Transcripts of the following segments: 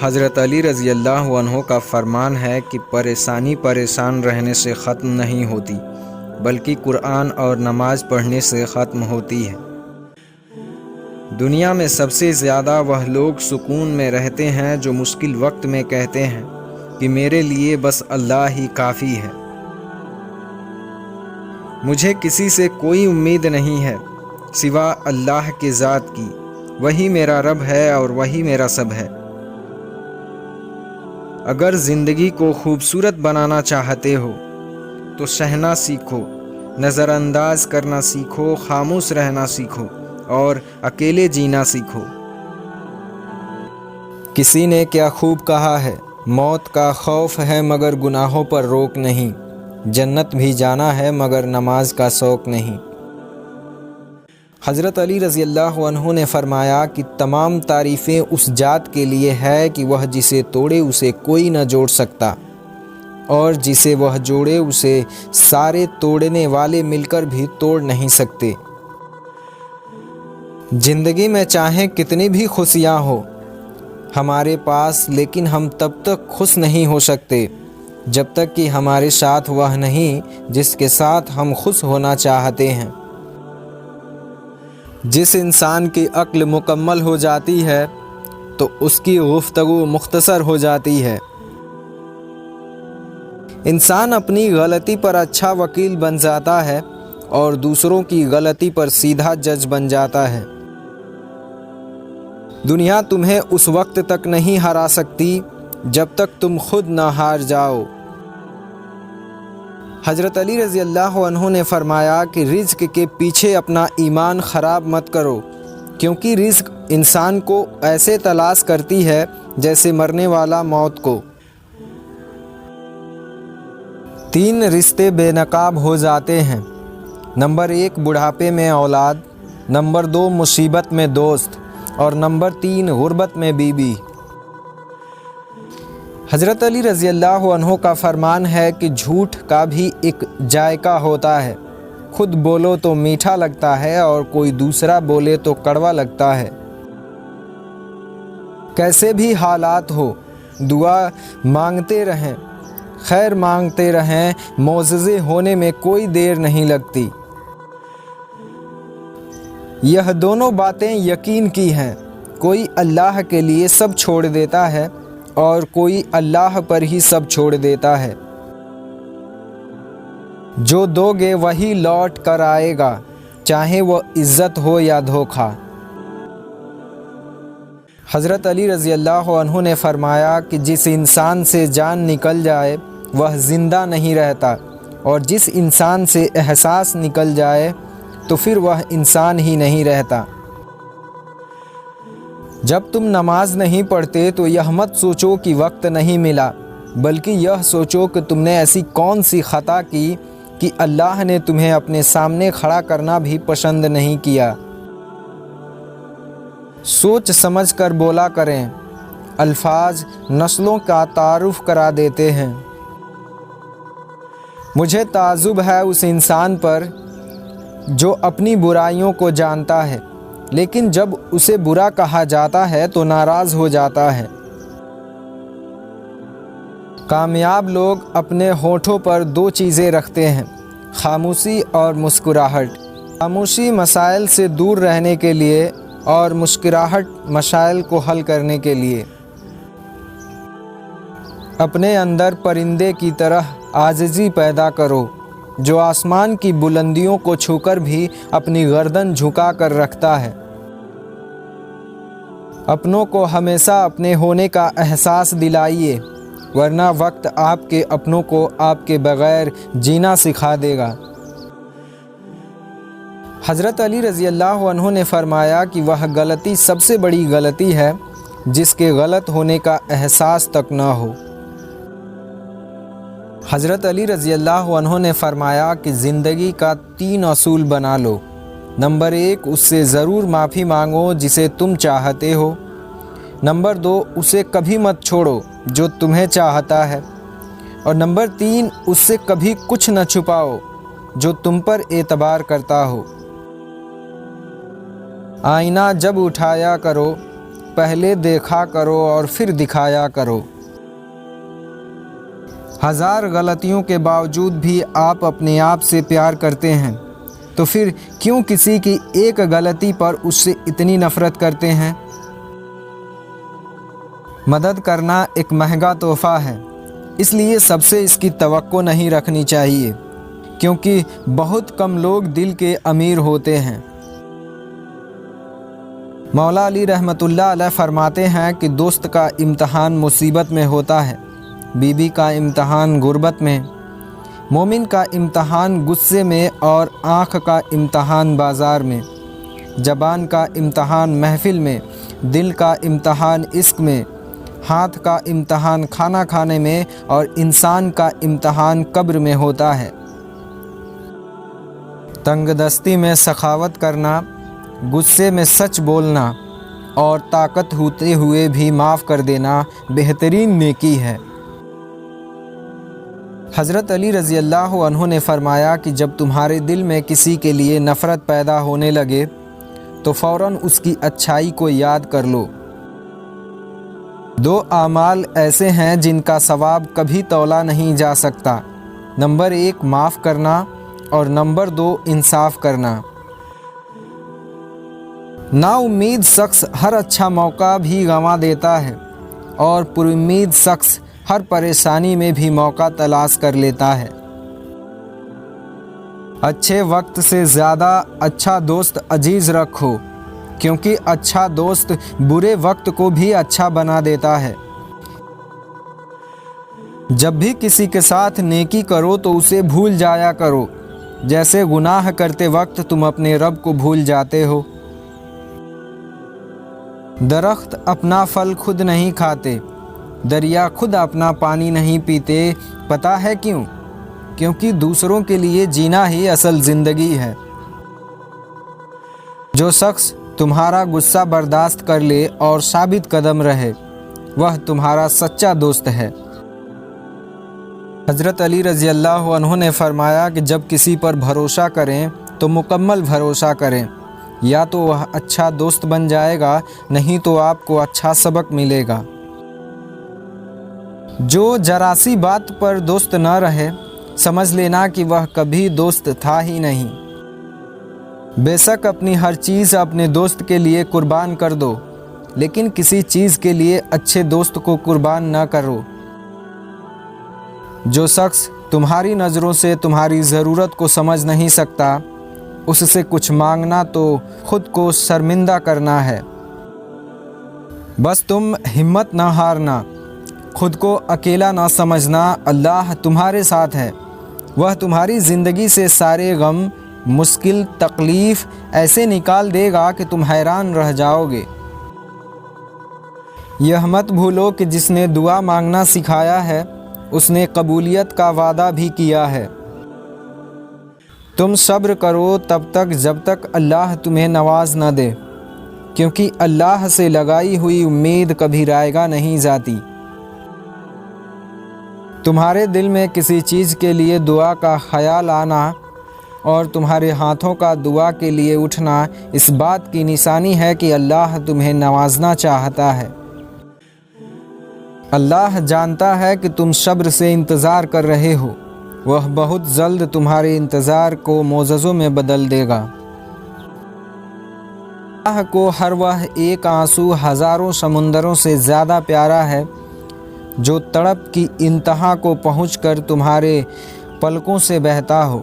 حضرت علی رضی اللہ عنہ کا فرمان ہے کہ پریشان رہنے سے ختم نہیں ہوتی، بلکہ قرآن اور نماز پڑھنے سے ختم ہوتی ہے۔ دنیا میں سب سے زیادہ وہ لوگ سکون میں رہتے ہیں جو مشکل وقت میں کہتے ہیں کہ میرے لیے بس اللہ ہی کافی ہے، مجھے کسی سے کوئی امید نہیں ہے سوا اللہ کے ذات کی، وہی میرا رب ہے اور وہی میرا سب ہے۔ اگر زندگی کو خوبصورت بنانا چاہتے ہو تو سہنا سیکھو، نظر انداز کرنا سیکھو، خاموش رہنا سیکھو اور اکیلے جینا سیکھو۔ کسی نے کیا خوب کہا ہے، موت کا خوف ہے مگر گناہوں پر روک نہیں، جنت بھی جانا ہے مگر نماز کا شوق نہیں۔ حضرت علی رضی اللہ عنہ نے فرمایا کہ تمام تعریفیں اس ذات کے لیے ہے کہ وہ جسے توڑے اسے کوئی نہ جوڑ سکتا، اور جسے وہ جوڑے اسے سارے توڑنے والے مل کر بھی توڑ نہیں سکتے۔ زندگی میں چاہیں کتنی بھی خوشیاں ہو ہمارے پاس، لیکن ہم تب تک خوش نہیں ہو سکتے جب تک کہ ہمارے ساتھ وہ نہیں جس کے ساتھ ہم خوش ہونا چاہتے ہیں۔ جس انسان کی عقل مکمل ہو جاتی ہے تو اس کی گفتگو مختصر ہو جاتی ہے۔ انسان اپنی غلطی پر اچھا وکیل بن جاتا ہے اور دوسروں کی غلطی پر سیدھا جج بن جاتا ہے۔ دنیا تمہیں اس وقت تک نہیں ہرا سکتی جب تک تم خود نہ ہار جاؤ۔ حضرت علی رضی اللہ عنہ نے فرمایا کہ رزق کے پیچھے اپنا ایمان خراب مت کرو، کیونکہ رزق انسان کو ایسے تلاش کرتی ہے جیسے مرنے والا موت کو۔ 3 رشتے بے نقاب ہو جاتے ہیں، نمبر 1 بڑھاپے میں اولاد، نمبر 2 مصیبت میں دوست، اور نمبر 3 غربت میں بیوی۔ حضرت علی رضی اللہ عنہ کا فرمان ہے کہ جھوٹ کا بھی ایک ذائقہ ہوتا ہے، خود بولو تو میٹھا لگتا ہے اور کوئی دوسرا بولے تو کڑوا لگتا ہے۔ کیسے بھی حالات ہو دعا مانگتے رہیں، خیر مانگتے رہیں، معجزے ہونے میں کوئی دیر نہیں لگتی۔ یہ دونوں باتیں یقین کی ہیں، کوئی اللہ کے لیے سب چھوڑ دیتا ہے اور کوئی اللہ پر ہی سب چھوڑ دیتا ہے۔ جو دو گے وہی لوٹ کر آئے گا، چاہے وہ عزت ہو یا دھوکہ۔ حضرت علی رضی اللہ عنہ نے فرمایا کہ جس انسان سے جان نکل جائے وہ زندہ نہیں رہتا، اور جس انسان سے احساس نکل جائے تو پھر وہ انسان ہی نہیں رہتا۔ جب تم نماز نہیں پڑھتے تو یہ مت سوچو کہ وقت نہیں ملا، بلکہ یہ سوچو کہ تم نے ایسی کون سی خطا کی کہ اللہ نے تمہیں اپنے سامنے کھڑا کرنا بھی پسند نہیں کیا۔ سوچ سمجھ کر بولا کریں، الفاظ نسلوں کا تعارف کرا دیتے ہیں۔ مجھے تعجب ہے اس انسان پر جو اپنی برائیوں کو جانتا ہے لیکن جب اسے برا کہا جاتا ہے تو ناراض ہو جاتا ہے۔ کامیاب لوگ اپنے ہونٹوں پر 2 چیزیں رکھتے ہیں، خاموشی اور مسکراہٹ۔ خاموشی مسائل سے دور رہنے کے لیے اور مسکراہٹ مسائل کو حل کرنے کے لیے۔ اپنے اندر پرندے کی طرح عاجزی پیدا کرو جو آسمان کی بلندیوں کو چھو کر بھی اپنی گردن جھکا کر رکھتا ہے۔ اپنوں کو ہمیشہ اپنے ہونے کا احساس دلائیے، ورنہ وقت آپ کے اپنوں کو آپ کے بغیر جینا سکھا دے گا۔ حضرت علی رضی اللہ عنہ نے فرمایا کہ وہ غلطی سب سے بڑی غلطی ہے جس کے غلط ہونے کا احساس تک نہ ہو۔ حضرت علی رضی اللہ عنہ نے فرمایا کہ زندگی کا 3 اصول بنا لو۔ نمبر 1 اس سے ضرور معافی مانگو جسے تم چاہتے ہو۔ نمبر 2 اسے کبھی مت چھوڑو جو تمہیں چاہتا ہے۔ اور نمبر 3 اس سے کبھی کچھ نہ چھپاؤ جو تم پر اعتبار کرتا ہو۔ آئینہ جب اٹھایا کرو پہلے دیکھا کرو اور پھر دکھایا کرو۔ ہزار غلطیوں کے باوجود بھی آپ اپنے آپ سے پیار کرتے ہیں، تو پھر کیوں کسی کی ایک غلطی پر اس سے اتنی نفرت کرتے ہیں؟ مدد کرنا ایک مہنگا تحفہ ہے، اس لیے سب سے اس کی توقع نہیں رکھنی چاہیے، کیونکہ بہت کم لوگ دل کے امیر ہوتے ہیں۔ مولا علی رحمۃ اللہ علیہ فرماتے ہیں کہ دوست کا امتحان مصیبت میں ہوتا ہے، بیوی کا امتحان غربت میں، مومن کا امتحان غصے میں اور آنکھ کا امتحان بازار میں، زبان کا امتحان محفل میں، دل کا امتحان عشق میں، ہاتھ کا امتحان کھانا کھانے میں اور انسان کا امتحان قبر میں ہوتا ہے۔ تنگ دستی میں سخاوت کرنا، غصے میں سچ بولنا اور طاقت ہوتے ہوئے بھی معاف کر دینا بہترین نیکی ہے۔ حضرت علی رضی اللہ عنہ نے فرمایا کہ جب تمہارے دل میں کسی کے لیے نفرت پیدا ہونے لگے تو فوراً اس کی اچھائی کو یاد کر لو۔ دو اعمال ایسے ہیں جن کا ثواب کبھی تولا نہیں جا سکتا، نمبر 1 معاف کرنا اور نمبر 2 انصاف کرنا۔ نا امید شخص ہر اچھا موقع بھی گنوا دیتا ہے اور پر امید شخص ہر پریشانی میں بھی موقع تلاش کر لیتا ہے۔ اچھے وقت سے زیادہ اچھا دوست عزیز رکھو، کیونکہ اچھا دوست برے وقت کو بھی اچھا بنا دیتا ہے۔ جب بھی کسی کے ساتھ نیکی کرو تو اسے بھول جایا کرو، جیسے گناہ کرتے وقت تم اپنے رب کو بھول جاتے ہو۔ درخت اپنا پھل خود نہیں کھاتے، دریا خود اپنا پانی نہیں پیتے، پتہ ہے کیوں؟ کیونکہ دوسروں کے لیے جینا ہی اصل زندگی ہے۔ جو شخص تمہارا غصہ برداشت کر لے اور ثابت قدم رہے، وہ تمہارا سچا دوست ہے۔ حضرت علی رضی اللہ عنہ نے فرمایا کہ جب کسی پر بھروسہ کریں تو مکمل بھروسہ کریں، یا تو وہ اچھا دوست بن جائے گا، نہیں تو آپ کو اچھا سبق ملے گا۔ جو ذرا سی بات پر دوست نہ رہے، سمجھ لینا کہ وہ کبھی دوست تھا ہی نہیں۔ بے شک اپنی ہر چیز اپنے دوست کے لیے قربان کر دو، لیکن کسی چیز کے لیے اچھے دوست کو قربان نہ کرو۔ جو شخص تمہاری نظروں سے تمہاری ضرورت کو سمجھ نہیں سکتا، اس سے کچھ مانگنا تو خود کو شرمندہ کرنا ہے۔ بس تم ہمت نہ ہارنا، خود کو اکیلا نہ سمجھنا، اللہ تمہارے ساتھ ہے، وہ تمہاری زندگی سے سارے غم، مشکل، تکلیف ایسے نکال دے گا کہ تم حیران رہ جاؤ گے۔ یہ مت بھولو کہ جس نے دعا مانگنا سکھایا ہے، اس نے قبولیت کا وعدہ بھی کیا ہے۔ تم صبر کرو تب تک جب تک اللہ تمہیں نواز نہ دے، کیونکہ اللہ سے لگائی ہوئی امید کبھی رائگاں نہیں جاتی۔ تمہارے دل میں کسی چیز کے لیے دعا کا خیال آنا اور تمہارے ہاتھوں کا دعا کے لیے اٹھنا اس بات کی نشانی ہے کہ اللہ تمہیں نوازنا چاہتا ہے۔ اللہ جانتا ہے کہ تم صبر سے انتظار کر رہے ہو، وہ بہت جلد تمہارے انتظار کو معجزوں میں بدل دے گا۔ اللہ کو ہر وہ ایک آنسو ہزاروں سمندروں سے زیادہ پیارا ہے جو تڑپ کی انتہا کو پہنچ کر تمہارے پلکوں سے بہتا ہو۔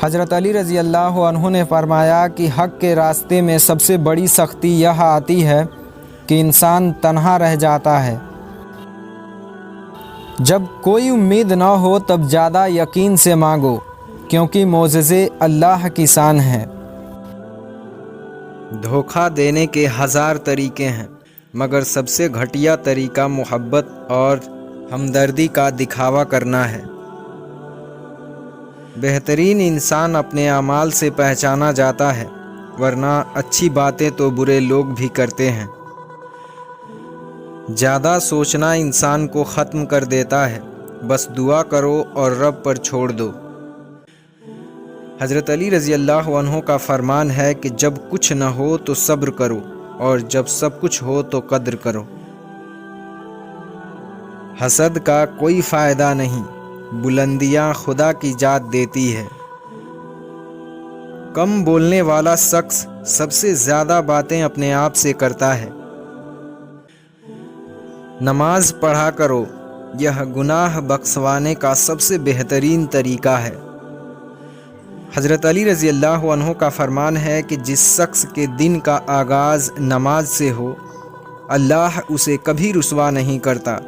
حضرت علی رضی اللہ عنہ نے فرمایا کہ حق کے راستے میں سب سے بڑی سختی یہ آتی ہے کہ انسان تنہا رہ جاتا ہے۔ جب کوئی امید نہ ہو تب زیادہ یقین سے مانگو، کیونکہ معجزے اللہ کی شان ہے۔ دھوکہ دینے کے ہزار طریقے ہیں، مگر سب سے گھٹیا طریقہ محبت اور ہمدردی کا دکھاوا کرنا ہے۔ بہترین انسان اپنے اعمال سے پہچانا جاتا ہے، ورنہ اچھی باتیں تو برے لوگ بھی کرتے ہیں۔ زیادہ سوچنا انسان کو ختم کر دیتا ہے، بس دعا کرو اور رب پر چھوڑ دو۔ حضرت علی رضی اللہ عنہ کا فرمان ہے کہ جب کچھ نہ ہو تو صبر کرو اور جب سب کچھ ہو تو قدر کرو۔ حسد کا کوئی فائدہ نہیں، بلندیاں خدا کی ذات دیتی ہے۔ کم بولنے والا شخص سب سے زیادہ باتیں اپنے آپ سے کرتا ہے۔ نماز پڑھا کرو، یہ گناہ بخشوانے کا سب سے بہترین طریقہ ہے۔ حضرت علی رضی اللہ عنہ کا فرمان ہے کہ جس شخص کے دن کا آغاز نماز سے ہو، اللہ اسے کبھی رسوا نہیں کرتا۔